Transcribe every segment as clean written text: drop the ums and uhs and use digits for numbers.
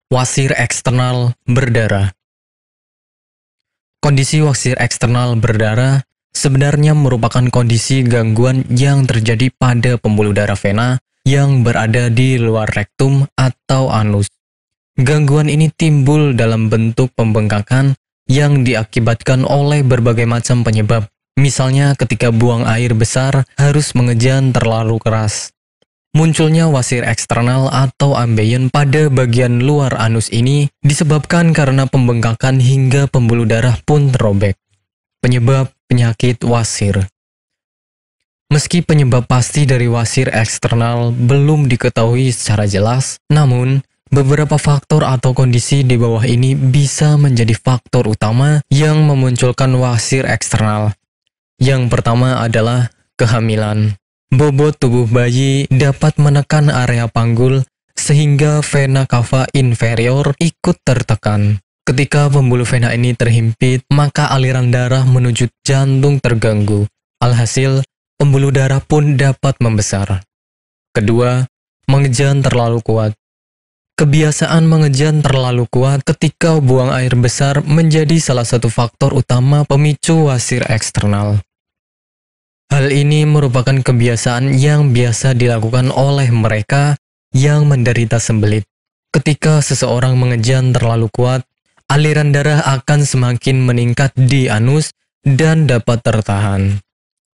Wasir eksternal berdarah. Kondisi wasir eksternal berdarah sebenarnya merupakan kondisi gangguan yang terjadi pada pembuluh darah vena yang berada di luar rektum atau anus. Gangguan ini timbul dalam bentuk pembengkakan yang diakibatkan oleh berbagai macam penyebab. Misalnya ketika buang air besar harus mengejan terlalu keras. Munculnya wasir eksternal atau ambeien pada bagian luar anus ini disebabkan karena pembengkakan hingga pembuluh darah pun terobek. Penyebab penyakit wasir. Meski penyebab pasti dari wasir eksternal belum diketahui secara jelas, namun beberapa faktor atau kondisi di bawah ini bisa menjadi faktor utama yang memunculkan wasir eksternal. Yang pertama adalah kehamilan. Bobot tubuh bayi dapat menekan area panggul sehingga vena cava inferior ikut tertekan. Ketika pembuluh vena ini terhimpit, maka aliran darah menuju jantung terganggu. Alhasil, pembuluh darah pun dapat membesar. Kedua, mengejan terlalu kuat. Kebiasaan mengejan terlalu kuat ketika buang air besar menjadi salah satu faktor utama pemicu wasir eksternal. Hal ini merupakan kebiasaan yang biasa dilakukan oleh mereka yang menderita sembelit. Ketika seseorang mengejan terlalu kuat, aliran darah akan semakin meningkat di anus dan dapat tertahan.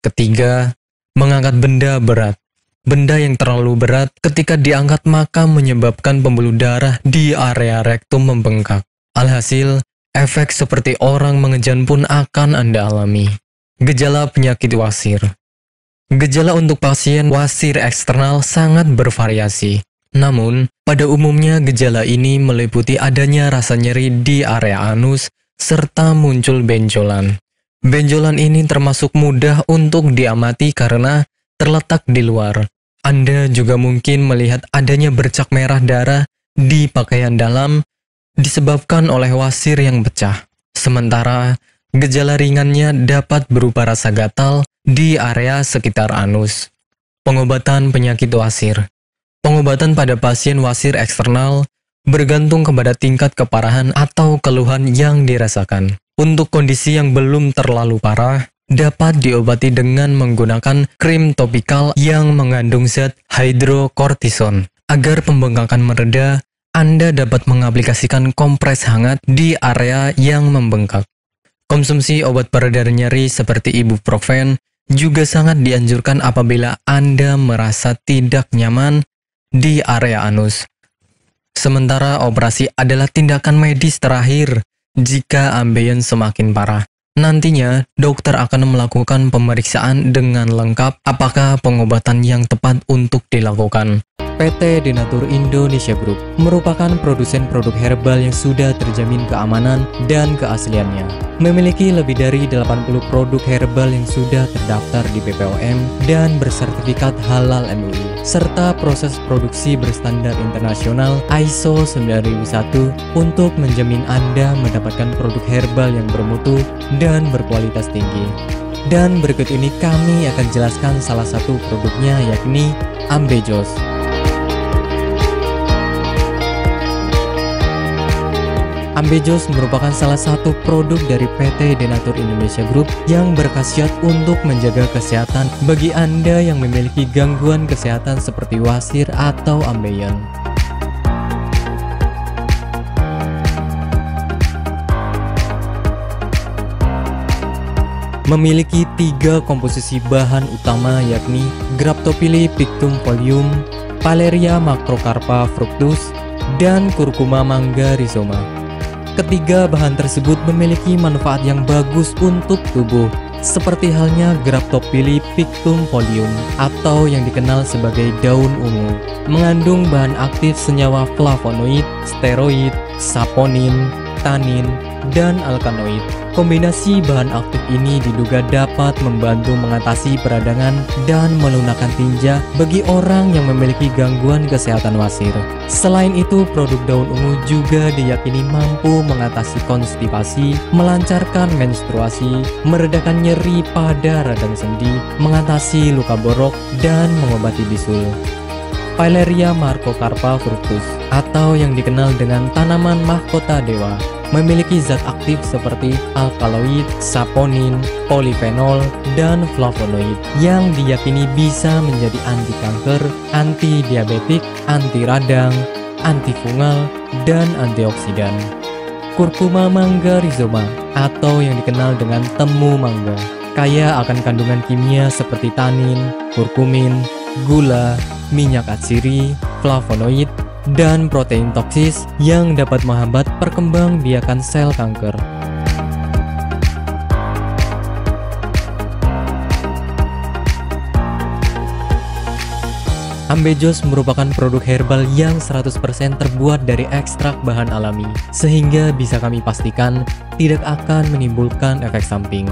Ketiga, mengangkat benda berat. Benda yang terlalu berat ketika diangkat maka menyebabkan pembuluh darah di area rektum membengkak. Alhasil, efek seperti orang mengejan pun akan Anda alami. Gejala penyakit wasir. Gejala untuk pasien wasir eksternal sangat bervariasi. Namun, pada umumnya gejala ini meliputi adanya rasa nyeri di area anus serta muncul benjolan. Benjolan ini termasuk mudah untuk diamati karena terletak di luar. Anda juga mungkin melihat adanya bercak merah darah di pakaian dalam disebabkan oleh wasir yang pecah. Sementara, gejala ringannya dapat berupa rasa gatal di area sekitar anus. Pengobatan penyakit wasir. Pengobatan pada pasien wasir eksternal bergantung kepada tingkat keparahan atau keluhan yang dirasakan. Untuk kondisi yang belum terlalu parah, dapat diobati dengan menggunakan krim topikal yang mengandung zat hidrokortison. Agar pembengkakan mereda, Anda dapat mengaplikasikan kompres hangat di area yang membengkak. Konsumsi obat pereda nyeri seperti ibuprofen juga sangat dianjurkan apabila Anda merasa tidak nyaman di area anus. Sementara operasi adalah tindakan medis terakhir jika ambeien semakin parah. Nantinya, dokter akan melakukan pemeriksaan dengan lengkap apakah pengobatan yang tepat untuk dilakukan. PT Denatur Indonesia Group merupakan produsen produk herbal yang sudah terjamin keamanan dan keasliannya. Memiliki lebih dari 80 produk herbal yang sudah terdaftar di BPOM dan bersertifikat halal MUI, serta proses produksi berstandar internasional ISO 9001 untuk menjamin Anda mendapatkan produk herbal yang bermutu dan berkualitas tinggi. Dan berikut ini kami akan jelaskan salah satu produknya, yakni Ambejos. Ambejos merupakan salah satu produk dari PT Denatur Indonesia Group yang berkhasiat untuk menjaga kesehatan bagi Anda yang memiliki gangguan kesehatan seperti wasir atau ambeien. Memiliki 3 komposisi bahan utama, yakni Graptophylle pictum folium, Paleria macrocarpa fructus, dan Curcuma mangga rhizoma. Ketiga bahan tersebut memiliki manfaat yang bagus untuk tubuh, seperti halnya Graptophylle pictum folium atau yang dikenal sebagai daun ungu. Mengandung bahan aktif senyawa flavonoid, steroid, saponin, tanin, dan alkaloid. Kombinasi bahan aktif ini diduga dapat membantu mengatasi peradangan dan melunakkan tinja bagi orang yang memiliki gangguan kesehatan wasir. Selain itu, produk daun ungu juga diyakini mampu mengatasi konstipasi, melancarkan menstruasi, meredakan nyeri pada radang sendi, mengatasi luka borok, dan mengobati bisul. Pileria Macrocarpa fructus atau yang dikenal dengan tanaman mahkota dewa memiliki zat aktif seperti alkaloid, saponin, polifenol, dan flavonoid yang diyakini bisa menjadi anti kanker, anti diabetik, anti radang, antifungal, dan antioksidan. Kurkuma mangga rhizoma atau yang dikenal dengan temu mangga kaya akan kandungan kimia seperti tanin, kurkumin, gula, minyak atsiri, flavonoid, dan protein toksis yang dapat menghambat perkembangbiakan sel kanker. Ambejos merupakan produk herbal yang 100% terbuat dari ekstrak bahan alami, sehingga bisa kami pastikan tidak akan menimbulkan efek samping.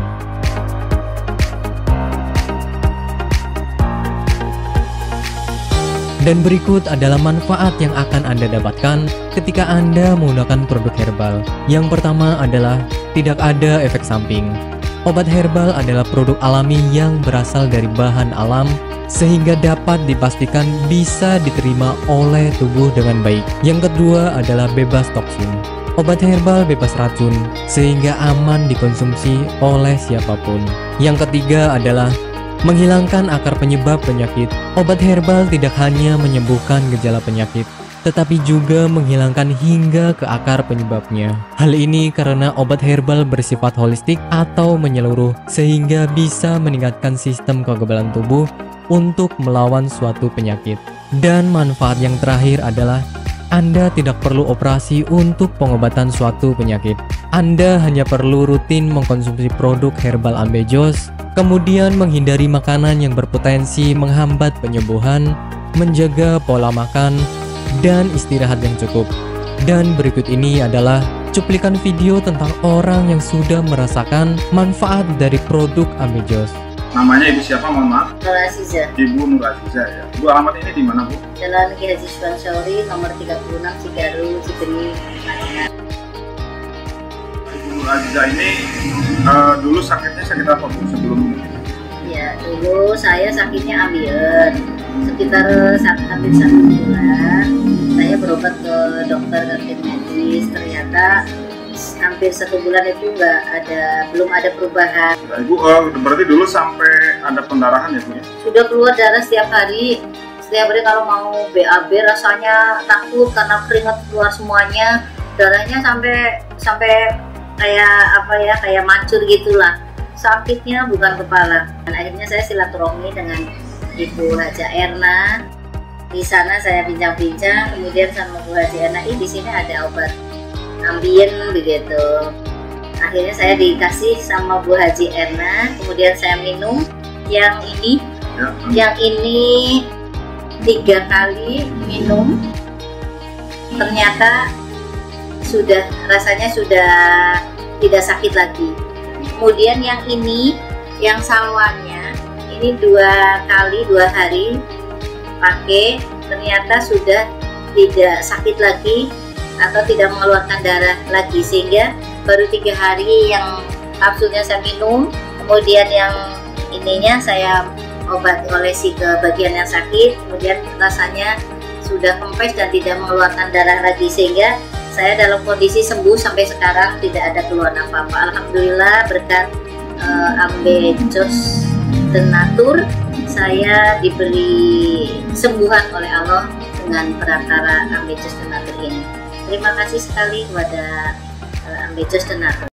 Dan berikut adalah manfaat yang akan Anda dapatkan ketika Anda menggunakan produk herbal. Yang pertama adalah tidak ada efek samping. Obat herbal adalah produk alami yang berasal dari bahan alam sehingga dapat dipastikan bisa diterima oleh tubuh dengan baik. Yang kedua adalah bebas toksin. Obat herbal bebas racun sehingga aman dikonsumsi oleh siapapun. Yang ketiga adalah menghilangkan akar penyebab penyakit. Obat herbal tidak hanya menyembuhkan gejala penyakit, tetapi juga menghilangkan hingga ke akar penyebabnya. Hal ini karena obat herbal bersifat holistik atau menyeluruh, sehingga bisa meningkatkan sistem kekebalan tubuh untuk melawan suatu penyakit. Dan manfaat yang terakhir adalah Anda tidak perlu operasi untuk pengobatan suatu penyakit. Anda hanya perlu rutin mengkonsumsi produk herbal Ambejos, kemudian menghindari makanan yang berpotensi menghambat penyembuhan, menjaga pola makan, dan istirahat yang cukup. Dan berikut ini adalah cuplikan video tentang orang yang sudah merasakan manfaat dari produk Ambejos. Namanya Ibu siapa, mohon maaf? Nur Aziza. Ibu Nur Aziza ya. Bu, alamat ini di mana, Bu? Jalan Ki Haji Suwansori, nomor 36, Cigaru, Ciberi, Madinah. Ibu Nur Aziza ini dulu sakitnya sakit apa, Bu, sebelum ini? Ya, dulu saya sakitnya ambeien. Sekitar hampir 1 bulan, saya berobat ke dokter kantin medis. Ternyata hampir 1 bulan itu belum ada perubahan. Ya, Ibu, berarti dulu sampai ada pendarahan ya, Bu ya? Sudah keluar darah setiap hari. Setiap hari kalau mau BAB rasanya takut karena keringat keluar semuanya. Darahnya sampai kayak mancur gitulah. Sakitnya bukan kepala. Dan akhirnya saya silaturahmi dengan Ibu Haja Erna. Di sana saya bincang-bincang, kemudian sama Bu Haji Erna, di sini ada obat ambien begitu. Akhirnya saya dikasih sama Bu Haji Erna, kemudian saya minum yang ini. Yang ini 3 kali minum, ternyata rasanya sudah tidak sakit lagi. Kemudian yang ini, yang salwannya, ini 2 kali 2 hari pakai, ternyata sudah tidak sakit lagi atau tidak mengeluarkan darah lagi, sehingga baru 3 hari yang kapsulnya saya minum, kemudian yang ininya saya olesi ke bagian yang sakit, kemudian rasanya sudah kempes dan tidak mengeluarkan darah lagi, sehingga saya dalam kondisi sembuh sampai sekarang, tidak ada keluhan apa-apa. Alhamdulillah berkat Ambejos Tenatur, saya diberi sembuhan oleh Allah dengan perantara Ambejos Tenatur ini. Terima kasih sekali kepada Ambejos Tenatur.